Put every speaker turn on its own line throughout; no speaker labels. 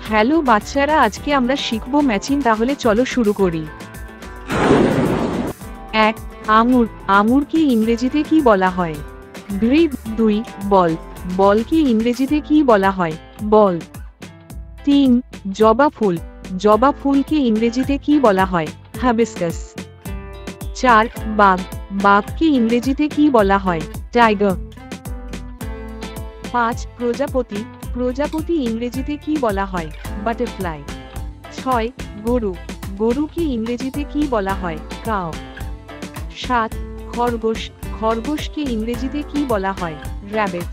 Hello বাচ্চারা, আজকে আমরা শিখব ম্যাচিং। তাহলে চলো শুরু করি। 1. আঙুর। আঙুরকে ইংরেজিতে কি বলা হয়? গ্রেপ। 2. বল। বলকে ইংরেজিতে কি বলা হয়? বল। 3. জবা ফুল। জবা ফুলকে ইংরেজিতে কি বলা হয়? হাইবিস্কাস। 4. বাঘ। বাঘকে ইংরেজিতে কি বলা হয়? টাইগার। 5. প্রজাপতি। প্রজাপতি ইংরেজিতে কি বলা হয়? বাটারফ্লাই। 6. গরু। গরুকে ইংরেজিতে কি বলা হয়? কাউ। 7. খরগোশ। খরগোশকে ইংরেজিতে কি বলা হয়? র‍্যাবিট।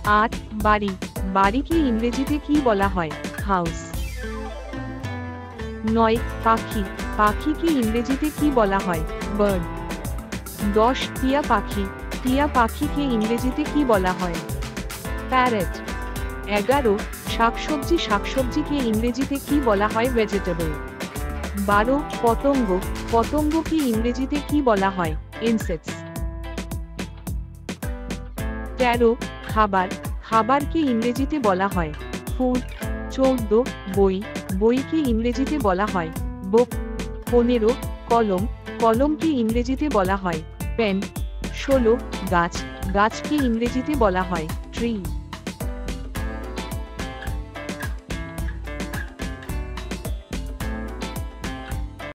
8. বাড়ি। বাড়িকে ইংরেজিতে কি বলা হয়? হাউস। 9. পাখি। পাখিকে ইংরেজিতে কি বলা হয়? বার্ড। 10. টিয়া পাখি। টিয়া পাখিকে ইংরেজিতে কি বলা হয়? প্যারট। 11. শাকসবজি। শাকসবজিকে ইংরেজিতে কি বলা হয়? ভেজিটেবল। 12. পতঙ্গ। পতঙ্গকে ইংরেজিতে কি বলা হয়? ইনসেক্টস। 13. খাবার। খাবারকে ইংরেজিতে বলা হয়? ফুড। 14. বই। বইকে ইংরেজিতে বলা হয়? বুক। 15. কলম। কলমকে ইংরেজিতে বলা হয়? পেন। 16. গাছ। গাছকে ইংরেজিতে বলা হয়? ট্রি।